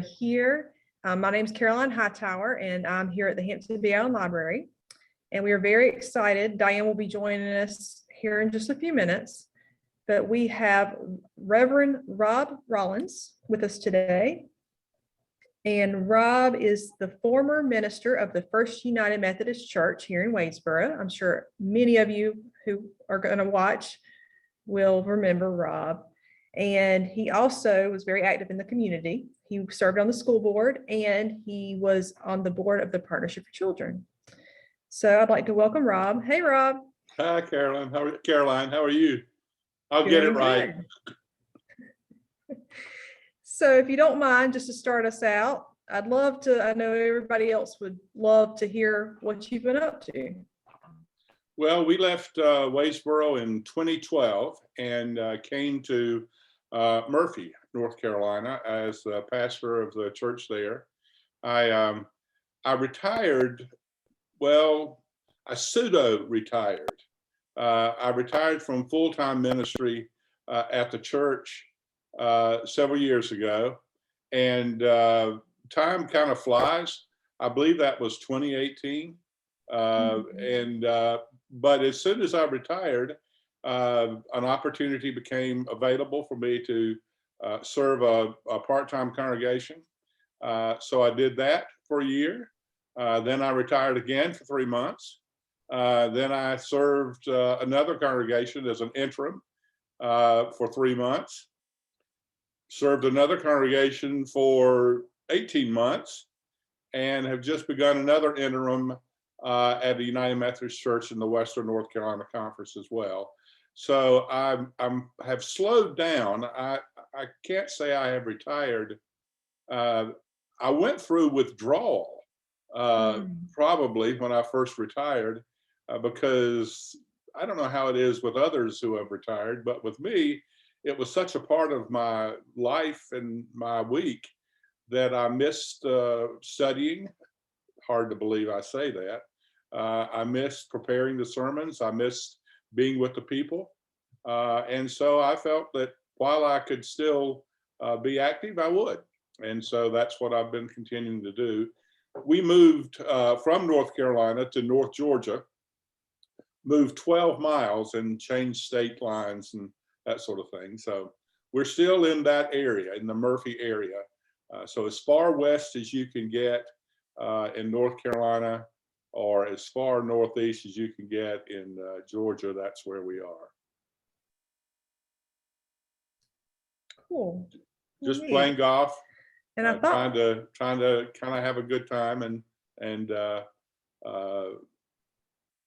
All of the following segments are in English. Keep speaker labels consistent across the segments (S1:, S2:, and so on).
S1: here. My name is Caroline Hightower, and I'm here at the Hampton Bay Island Library. And we are very excited. Diane will be joining us here in just a few minutes. But we have Reverend Rob Rollins with us today. And Rob is the former minister of the First United Methodist Church here in Wadesboro. I'm sure many of you who are going to watch will remember Rob. And he also was very active in the community. He served on the school board, and he was on the board of the Partnership for Children. So I'd like to welcome Rob. Hey, Rob.
S2: Hi, Caroline. How are you? I'll get it right.
S1: So if you don't mind, just to start us out, I'd love to, I know everybody else would love to hear what you've been up to.
S2: Well, we left Wadesboro in 2012 and came to Murphy, North Carolina, as the pastor of the church there. I retired, well, I pseudo-retired. I retired from full-time ministry at the church several years ago, and time kind of flies. I believe that was 2018. But as soon as I retired, an opportunity became available for me to serve a part-time congregation. So I did that for a year. Then I retired again for 3 months. Then I served another congregation as an interim for 3 months. Served another congregation for 18 months and have just begun another interim at the United Methodist Church in the Western North Carolina Conference as well. So I have slowed down. I can't say I have retired. I went through withdrawal probably when I first retired because I don't know how it is with others who have retired, but with me, it was such a part of my life and my week that I missed studying. Hard to believe I say that. I missed preparing the sermons. I missed being with the people. And so I felt that while I could still be active, I would. And so that's what I've been continuing to do. We moved from North Carolina to North Georgia, moved 12 miles and changed state lines and that sort of thing. So we're still in that area, in the Murphy area. So as far west as you can get in North Carolina, or as far northeast as you can get in Georgia, that's where we are.
S1: Cool.
S2: Just playing golf,
S1: and I
S2: trying to kind of have a good time and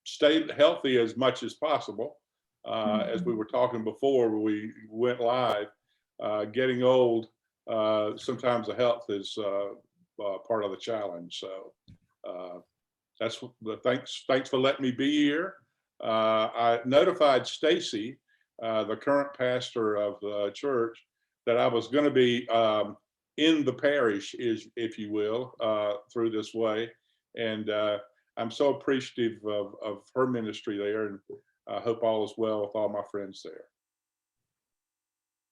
S2: stay healthy as much as possible. As we were talking before, we went live. Getting old, sometimes the health is part of the challenge. So that's the thanks for letting me be here. I notified Stacy, the current pastor of the church, that I was going to be in the parish, if you will, through this way. And I'm so appreciative of her ministry there, and I hope all is well with all my friends there.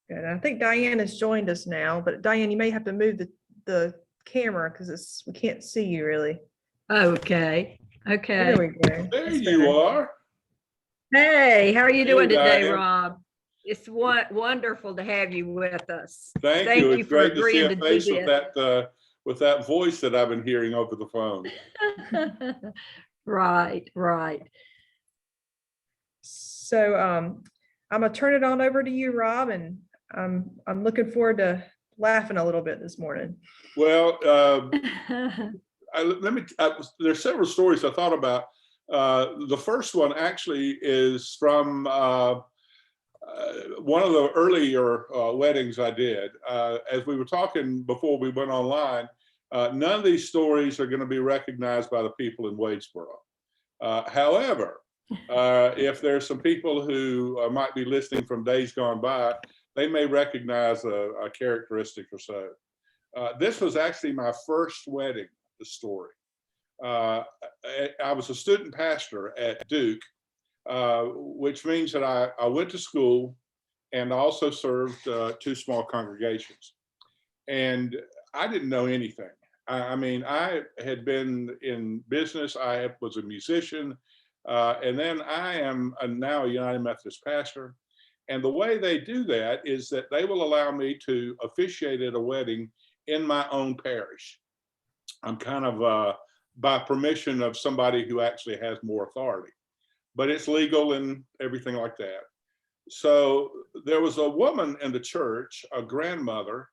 S1: Good. I think Diane has joined us now, but Diane, you may have to move the camera because we can't see you really.
S3: Okay.
S1: There we go.
S2: There you are.
S3: Hey, how are you doing today,
S2: Diane.
S3: Rob? It's wonderful to have you with us.
S2: Thank you. It's
S3: for
S2: great to see
S3: agreeing
S2: a
S3: to
S2: face
S3: do
S2: with that voice that I've been hearing over the phone.
S3: Right.
S1: So I'm gonna turn it on over to you, Rob, and I'm looking forward to laughing a little bit this morning.
S2: Well, there's several stories I thought about. The first one actually is from one of the earlier weddings I did. As we were talking before we went online, none of these stories are going to be recognized by the people in Wadesboro. However, if there's some people who might be listening from days gone by, they may recognize a characteristic or so. This was actually my first wedding, the story. I was a student pastor at Duke, which means that I went to school and also served two small congregations. And I didn't know anything. I mean, I had been in business. I was a musician. And then I am now a United Methodist pastor. And the way they do that is that they will allow me to officiate at a wedding in my own parish. I'm kind of by permission of somebody who actually has more authority, but it's legal and everything like that. So there was a woman in the church, a grandmother,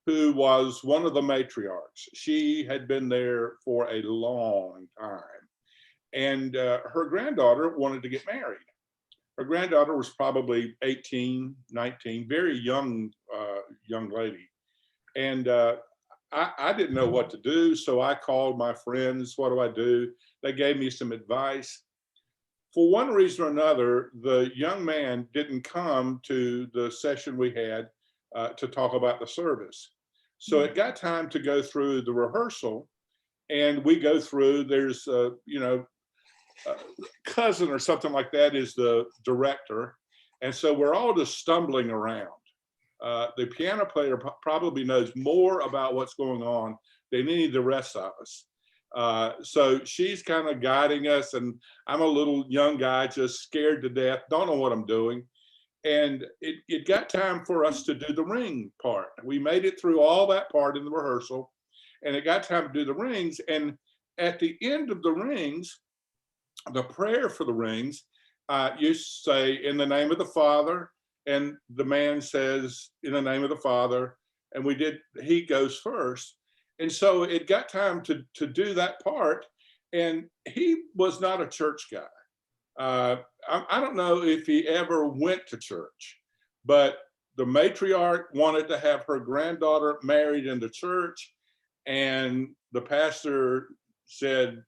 S2: who was one of the matriarchs. She had been there for a long time. And her granddaughter wanted to get married. Her granddaughter was probably 18, 19, very young lady. And I didn't know what to do, so I called my friends. What do I do? They gave me some advice. For one reason or another, the young man didn't come to the session we had to talk about the service. So it got time to go through the rehearsal, and we go through, there's, cousin or something like that is the director. And so we're all just stumbling around. The piano player probably knows more about what's going on than any of the rest of us. So she's kind of guiding us, and I'm a little young guy, just scared to death, don't know what I'm doing. And it got time for us to do the ring part. We made it through all that part in the rehearsal, and it got time to do the rings. And at the end of the rings, the prayer for the rings, you say, in the name of the Father, and the man says, in the name of the Father, and he goes first. And so it got time to do that part, and he was not a church guy. I don't know if he ever went to church, but the matriarch wanted to have her granddaughter married in the church, and the pastor said,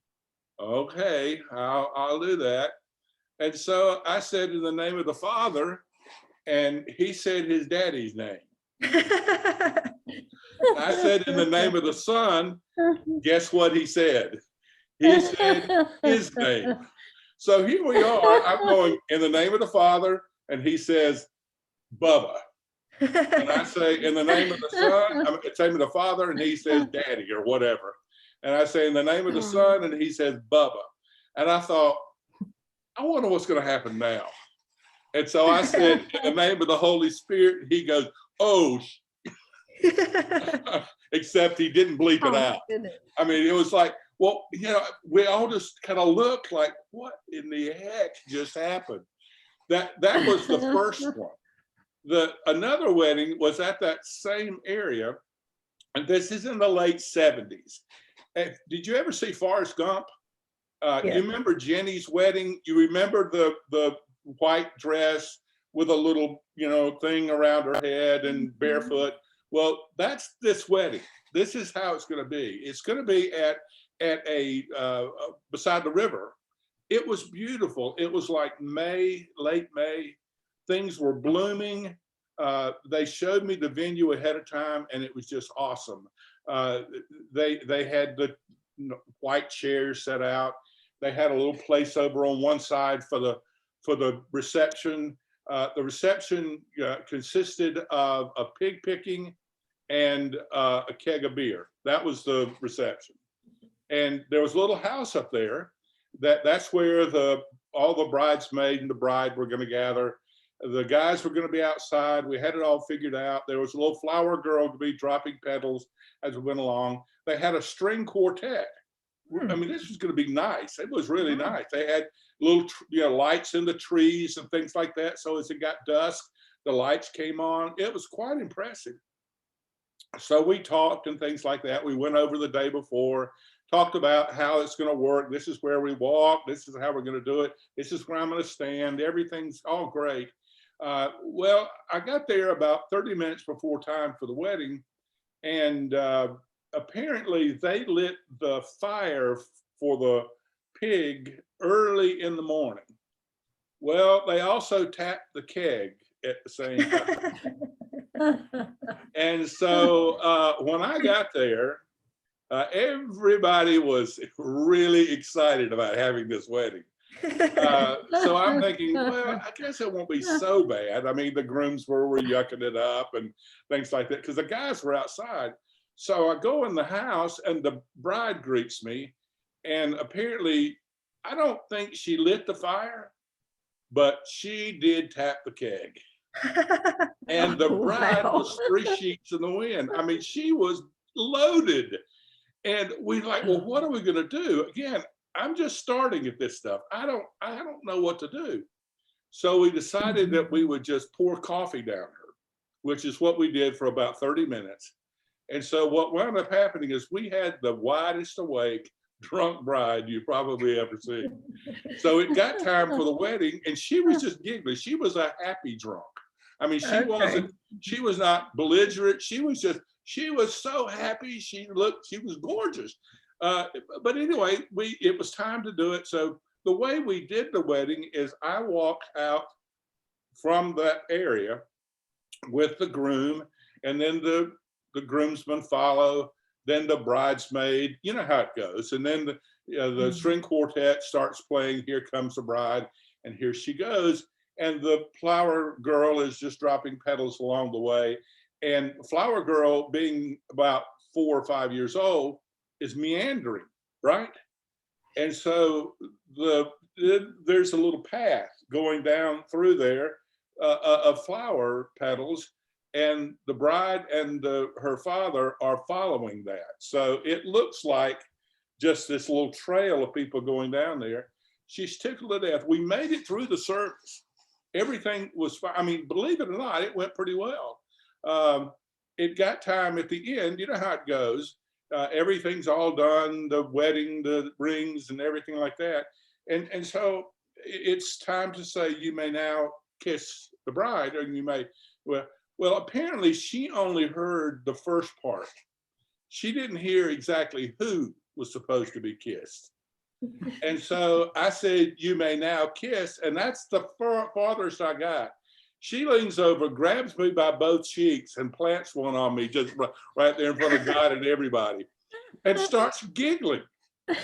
S2: okay, I'll do that. And so I said, in the name of the Father, and he said his daddy's name. I said, in the name of the Son. Guess what he said? He said his name. So here we are. I'm going, in the name of the Father, and he says, Bubba. And I say, in the name of the Son, I'm in the name of the Father, and he says daddy or whatever. And I say, in the name of the Son, and he says Bubba. And I thought, I wonder what's going to happen now. And so I said, in the name of the Holy Spirit, he goes, oh, except he didn't bleep it out. I mean, it was like, well, we all just kind of looked like, what in the heck just happened? That was the first one. Another wedding was at that same area, and this is in the late 70s. Did you ever see Forrest Gump?
S1: Yeah.
S2: You remember Jenny's wedding? You remember the white dress with a little, thing around her head and barefoot? Well, that's this wedding. This is how it's going to be. It's going to be at a beside the river. It was beautiful. It was like late May. Things were blooming. They showed me the venue ahead of time, and it was just awesome. They had the white chairs set out. They had a little place over on one side for the reception. The reception consisted of a pig picking and a keg of beer. That was the reception. And there was a little house up there that's where all the bridesmaid and the bride were going to gather. The guys were going to be outside. We had it all figured out. There was a little flower girl to be dropping petals as we went along. They had a string quartet. I mean, this was going to be nice. It was really nice. They had little, lights in the trees and things like that. So as it got dusk, the lights came on. It was quite impressive. So we talked and things like that. We went over the day before, talked about how it's going to work. This is where we walk. This is how we're going to do it. This is where I'm going to stand. Everything's all great. Well, I got there about 30 minutes before time for the wedding, and apparently they lit the fire for the pig early in the morning. Well, they also tapped the keg at the same time. And so when I got there, everybody was really excited about having this wedding. So I'm thinking, well, I guess it won't be so bad. I mean, the grooms were yucking it up and things like that, because the guys were outside. So I go in the house and the bride greets me. And apparently, I don't think she lit the fire, but she did tap the keg. And the bride was 3 sheets in the wind. I mean, she was loaded. And we like, well, what are we going to do? Again, I'm just starting at this stuff. I don't know what to do. So we decided that we would just pour coffee down her, which is what we did for about 30 minutes. And so what wound up happening is we had the widest awake drunk bride you probably ever seen. So it got time for the wedding, and she was just giggling. She was a happy drunk. I mean, she was not belligerent. She was so happy. She was gorgeous. But anyway, it was time to do it. So the way we did the wedding is I walked out from that area with the groom, and then the groomsmen follow, then the bridesmaid, you know how it goes. And then the string quartet starts playing Here Comes the Bride, and here she goes. And the flower girl is just dropping petals along the way. And flower girl, being about 4 or 5 years old, is meandering, right? And so there's a little path going down through there of flower petals, and the bride and her father are following that. So it looks like just this little trail of people going down there. She's tickled to death. We made it through the service. Everything was fine. I mean, believe it or not, it went pretty well. It got time at the end, you know how it goes. Everything's all done, the wedding, the rings and everything like that. And so it's time to say, you may now kiss the bride, or you may, well, apparently she only heard the first part. She didn't hear exactly who was supposed to be kissed. And so I said, you may now kiss. And that's the farthest I got. She leans over, grabs me by both cheeks and plants one on me just right there in front of God and everybody, and starts giggling,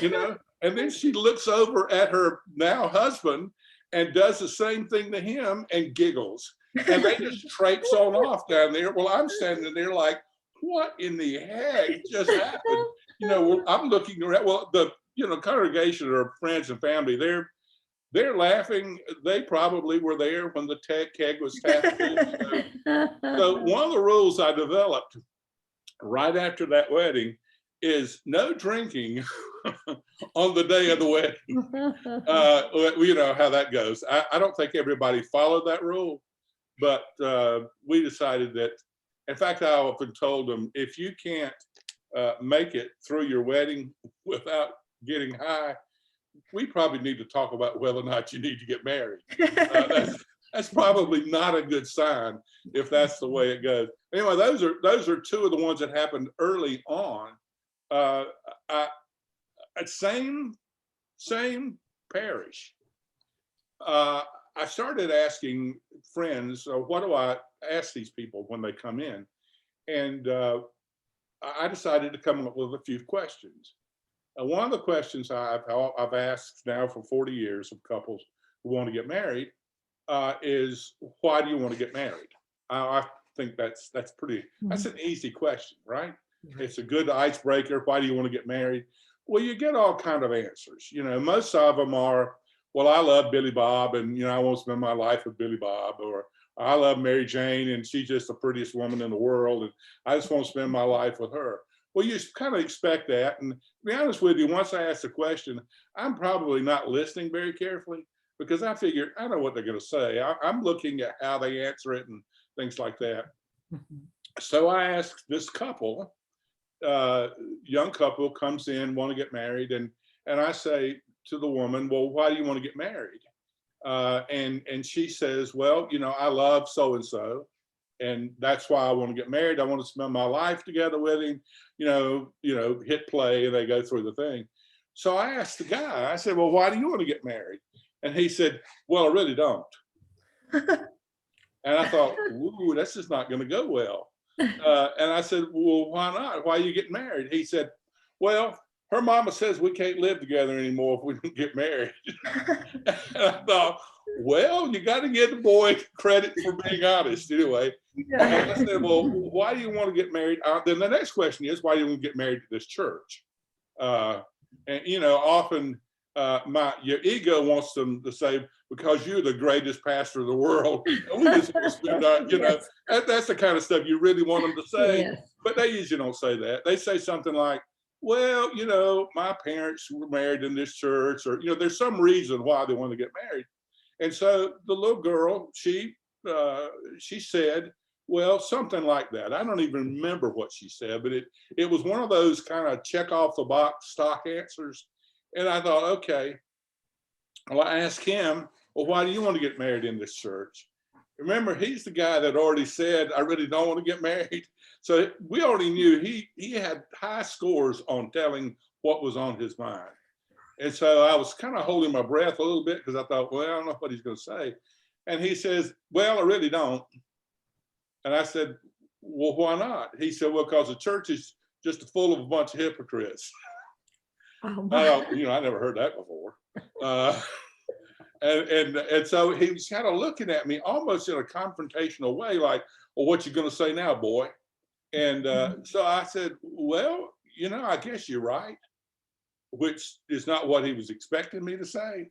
S2: you know? And then she looks over at her now husband and does the same thing to him and giggles. And they just traipse on off down there. Well, I'm standing there like, what in the heck just happened? You know, I'm looking around. Well, the congregation or friends and family, they're laughing. They probably were there when the keg was tapped. So one of the rules I developed right after that wedding is no drinking on the day of the wedding. You know how that goes. I don't think everybody followed that rule, but we decided that, in fact, I often told them, if you can't make it through your wedding without getting high, we probably need to talk about whether or not you need to get married. That's probably not a good sign if that's the way it goes. Anyway, those are two of the ones that happened early on. Same parish. I started asking friends, what do I ask these people when they come in? And I decided to come up with a few questions. One of the questions I've asked now for 40 years of couples who want to get married is, why do you want to get married? I think that's an easy question, right? It's a good icebreaker. Why do you want to get married? Well, you get all kind of answers. You know, most of them are, well, I love Billy Bob, and I want to spend my life with Billy Bob, or I love Mary Jane, and she's just the prettiest woman in the world, and I just want to spend my life with her. Well, you kind of expect that. And to be honest with you, once I ask the question, I'm probably not listening very carefully, because I figure I know what they're going to say. I'm looking at how they answer it and things like that. So I asked this couple, young couple comes in, want to get married. And I say to the woman, well, why do you want to get married? And she says, well, I love so-and-so. And that's why I want to get married. I want to spend my life together with him, hit play, and they go through the thing. So I asked the guy, I said, well, why do you want to get married? And he said, well, I really don't. And I thought, ooh, that's just not going to go well. And I said, well, why not? Why are you getting married? He said, well, her mama says we can't live together anymore if we don't get married. And I thought, well, you got to give the boy credit for being honest anyway. And I said, well, why do you want to get married? Then the next question is, why do you want to get married to this church? And often your ego wants them to say, because you're the greatest pastor in the world, and we just want to spend
S3: Yes.
S2: that's the kind of stuff you really want them to say.
S3: Yes.
S2: But they usually don't say that. They say something like, well, my parents were married in this church, or there's some reason why they want to get married. And so the little girl, she said, well, something like that. I don't even remember what she said, but it was one of those kind of check off the box stock answers. And I thought, okay. Well, I asked him, well, why do you want to get married in this church? Remember, he's the guy that already said, I really don't want to get married. So we already knew he had high scores on telling what was on his mind. And so I was kind of holding my breath a little bit because I thought, well, I don't know what he's going to say. And he says, well, I really don't. And I said, well, why not? He said, well, because the church is just full of a bunch of hypocrites.
S3: Oh,
S2: I never heard that before. And so he was kind of looking at me almost in a confrontational way, like, well, what you going to say now, boy? And so I said, well, I guess you're right, which is not what he was expecting me to say.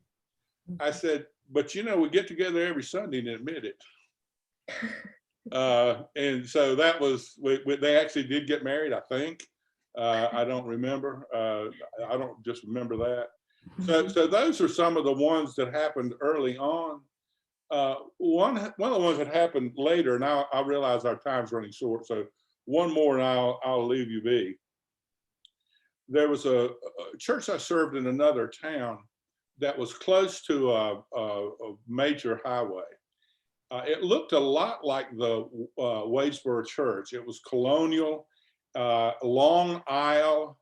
S2: I said, but we get together every Sunday and admit it. And so that was, they actually did get married, I think. I don't remember. I don't just remember that. So those are some of the ones that happened early on. One of the ones that happened later, now I realize our time's running short, so one more and I'll leave you be. There was a church I served in another town that was close to a major highway. It looked a lot like the Wadesboro Church. It was colonial, long aisle.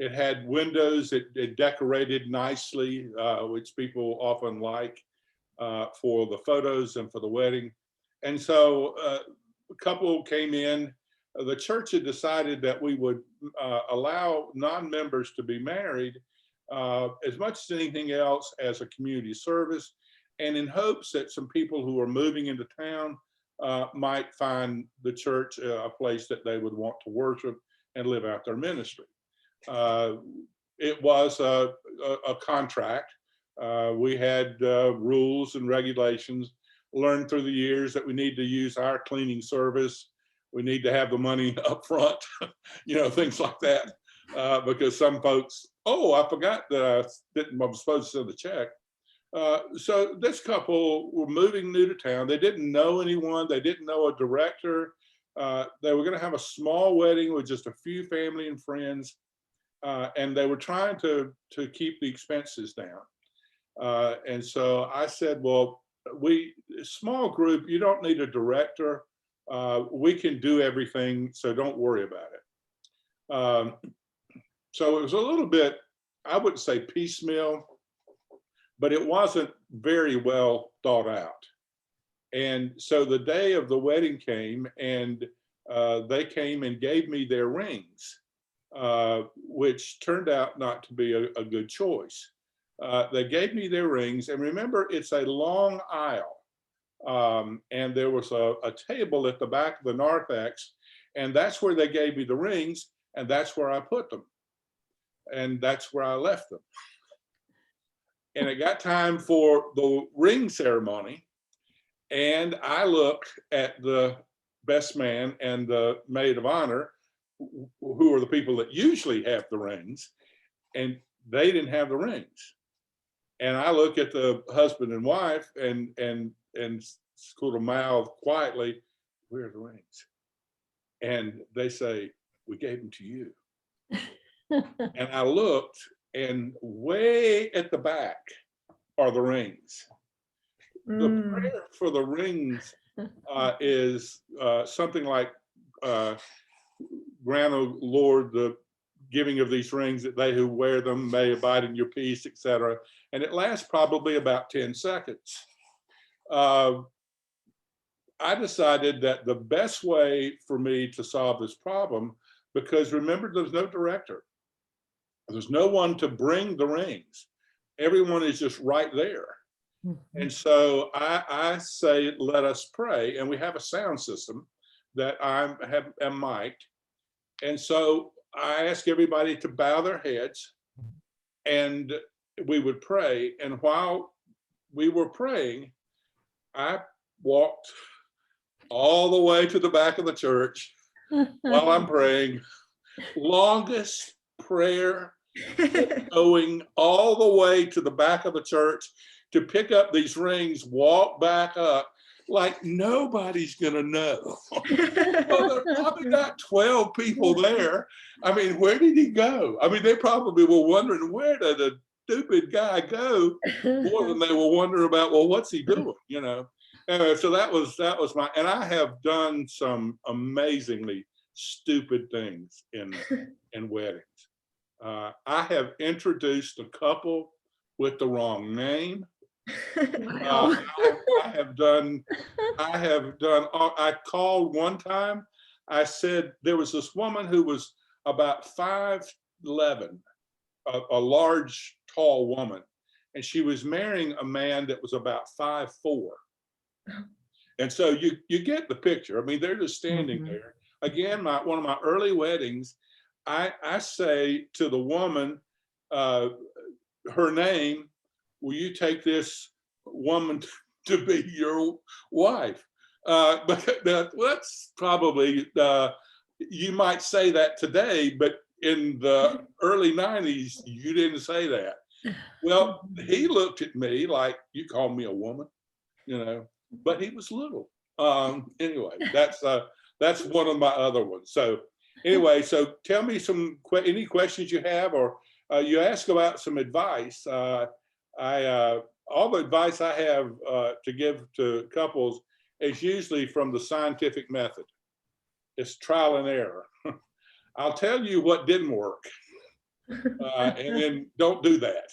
S2: It had windows that decorated nicely, which people often like for the photos and for the wedding. And so a couple came in. The church had decided that we would allow non-members to be married as much as anything else as a community service, and in hopes that some people who are moving into town might find the church a place that they would want to worship and live out their ministry. It was a contract. We had rules and regulations, learned through the years that we need to use our cleaning service. We need to have the money up front, things like that. Because some folks, I forgot that I was supposed to send the check. So this couple were moving new to town. They didn't know anyone. They didn't know a director. They were going to have a small wedding with just a few family and friends. And they were trying to keep the expenses down. And so I said, well, small group, you don't need a director. We can do everything, so don't worry about it. So it was a little bit, I wouldn't say piecemeal, but it wasn't very well thought out. And so the day of the wedding came, and they came and gave me their rings, which turned out not to be a good choice. They gave me their rings, and remember, it's a long aisle. And there was a table at the back of the narthex, and that's where they gave me the rings, and that's where I put them. And that's where I left them. And it got time for the ring ceremony, and I looked at the best man and the maid of honor, who are the people that usually have the rings, and they didn't have the rings. And I look at the husband and wife and sort of mouth quietly, "Where are the rings?" And they say, "We gave them to you." And I looked, and way at the back are the rings. The prayer for the rings is something like, grant, O Lord, the giving of these rings, that they who wear them may abide in your peace, etc. And it lasts probably about 10 seconds. I decided that the best way for me to solve this problem, because remember, there's no director. There's no one to bring the rings. Everyone is just right there. And so I say, let us pray. And we have a sound system that am mic'd. And so I ask everybody to bow their heads and we would pray. And while we were praying, I walked all the way to the back of the church while I'm praying. Longest prayer, going all the way to the back of the church to pick up these rings, walk back up like nobody's gonna know. Well, there probably got 12 people there. I mean, where did he go? I mean, they probably were wondering, where did the stupid guy go? More than they were wondering about, well, what's he doing? You know. So that was my, and I have done some amazingly stupid things in weddings. I have introduced a couple with the wrong name.
S3: Wow.
S2: I called one time. I said there was this woman who was about 5'11", a large, tall woman, and she was marrying a man that was about 5'4". And so you get the picture. I mean, they're just standing there. Again, one of my early weddings, I say to the woman, her name, will you take this woman to be your wife? But that's probably, you might say that today, but in the early 90s, you didn't say that. Well, he looked at me like, you called me a woman, you know, but he was little. Anyway, that's one of my other ones. So anyway, so tell me any questions you have, or you ask about some advice. All the advice I have to give to couples is usually from the scientific method. It's trial and error. I'll tell you what didn't work, and then don't do that.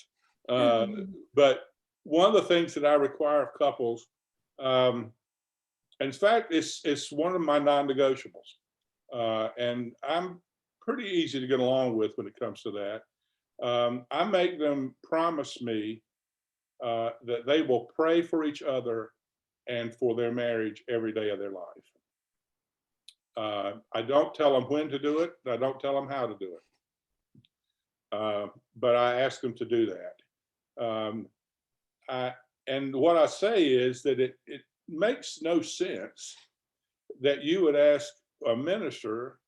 S2: But one of the things that I require of couples, in fact, it's one of my non-negotiables, and I'm pretty easy to get along with when it comes to that. I make them promise me that they will pray for each other and for their marriage every day of their life. I don't tell them when to do it. I don't tell them how to do it. But I ask them to do that. And what I say is that it makes no sense that you would ask a minister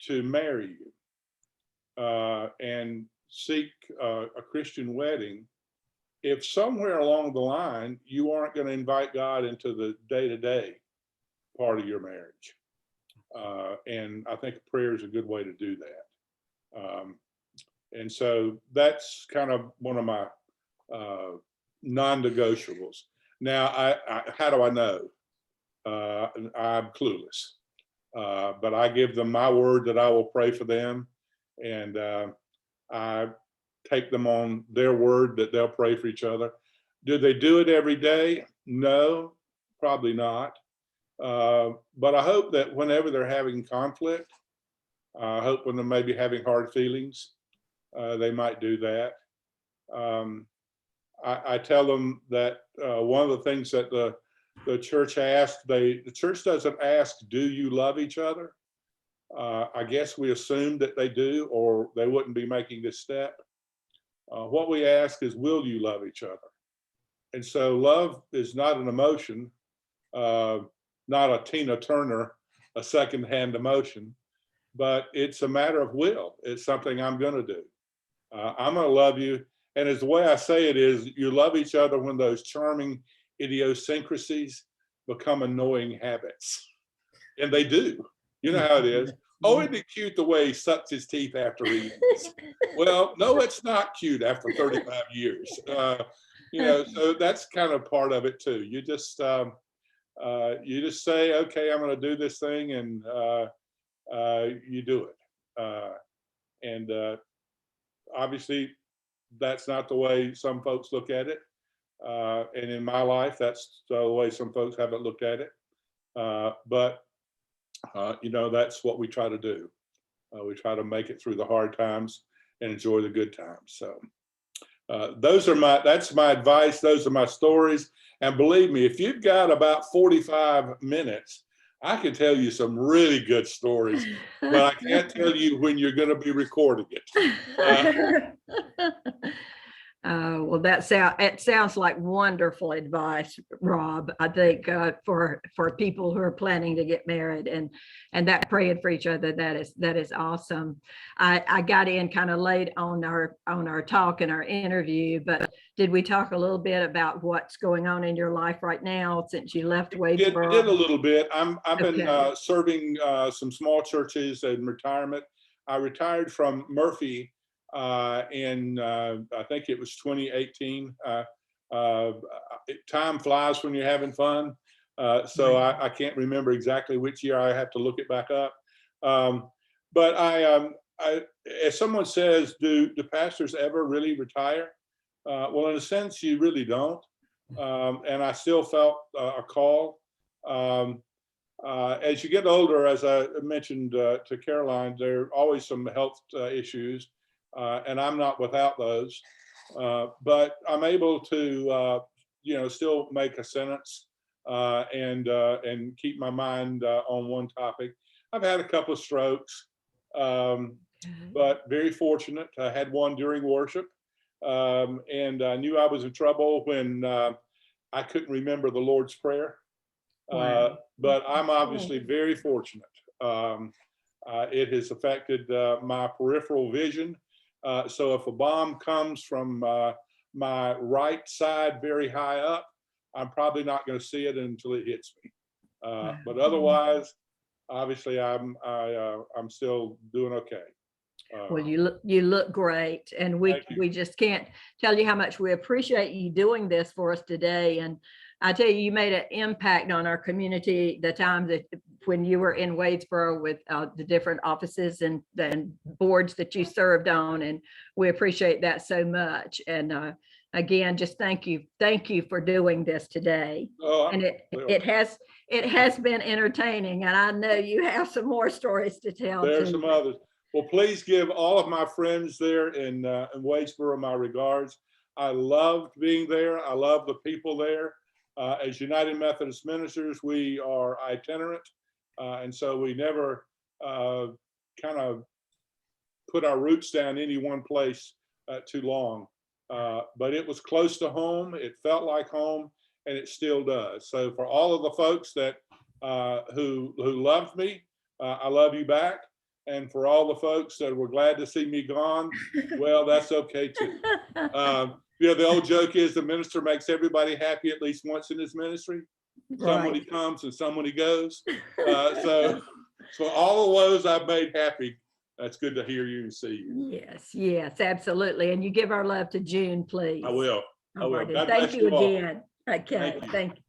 S2: to marry you and seek a Christian wedding if somewhere along the line you aren't going to invite God into the day-to-day part of your marriage. And I think prayer is a good way to do that. And so that's kind of one of my non-negotiables. Now, how do I know? I'm clueless. But I give them my word that I will pray for them. And I take them on their word that they'll pray for each other. Do they do it every day? No, probably not. But I hope that whenever they're having conflict, I hope when they're maybe having hard feelings, they might do that. I tell them that one of the things that the church asks, the church doesn't ask, do you love each other? I guess we assume that they do, or they wouldn't be making this step. What we ask is, will you love each other? And so love is not an emotion, not a Tina Turner, a secondhand emotion, but it's a matter of will. It's something I'm going to do. I'm going to love you. And as the way I say it is, you love each other when those charming idiosyncrasies become annoying habits. And they do. You know how it is. Oh, isn't it cute the way he sucks his teeth after eating? Well, no, it's not cute after 35 years. You know, so that's kind of part of it too. You just say, okay, I'm going to do this thing, and you do it. And obviously, that's not the way some folks look at it. And in my life, that's the way some folks haven't looked at it. But you know, that's what we try to do. We try to make it through the hard times and enjoy the good times. So, That's my advice. Those are my stories. And believe me, if you've got about 45 minutes, I can tell you some really good stories, but I can't tell you when you're going to be recording it.
S3: Well, it sounds like wonderful advice, Rob. I think for people who are planning to get married and that praying for each other, that is awesome. I got in kind of late on our talk and our interview, but did we talk a little bit about what's going on in your life right now since you left Wadesboro?
S2: We did a little bit. I've been
S3: Okay.
S2: serving some small churches in retirement. I retired from Murphy in I think it was 2018. Time flies when you're having fun. So I can't remember exactly which year. I have to look it back up. But as someone says, do pastors ever really retire? Well, in a sense, you really don't. And I still felt a call. As you get older, as I mentioned to Caroline, there are always some health issues. And I'm not without those, but I'm able to, still make a sentence and keep my mind on one topic. I've had a couple of strokes, but very fortunate. I had one during worship, and I knew I was in trouble when I couldn't remember the Lord's Prayer.
S3: Wow.
S2: But I'm obviously very fortunate. It has affected my peripheral vision. So if a bomb comes from my right side very high up, I'm probably not going to see it until it hits me. But otherwise, obviously, I'm still doing okay.
S3: Well, you look great, and we just can't tell you how much we appreciate you doing this for us today. And I tell you, you made an impact on our community the time that when you were in Wadesboro with the different offices and boards that you served on, and we appreciate that so much. And again, just thank you for doing this today. And it has been entertaining, and I know you have some more stories to tell.
S2: There's some others. Well, please give all of my friends there in Wadesboro my regards. I loved being there. I love the people there. As United Methodist ministers, we are itinerant, and so we never kind of put our roots down any one place too long. But it was close to home. It felt like home, and it still does. So for all of the folks that who loved me, I love you back. And for all the folks that were glad to see me gone, well, that's okay too. The old joke is the minister makes everybody happy at least once in his ministry. Someone he comes and someone he goes. So all of those I've made happy. That's good to hear you and see you.
S3: Yes, absolutely. And you give our love to June, please.
S2: I will.
S3: All right. Thank you again. Okay, thank you.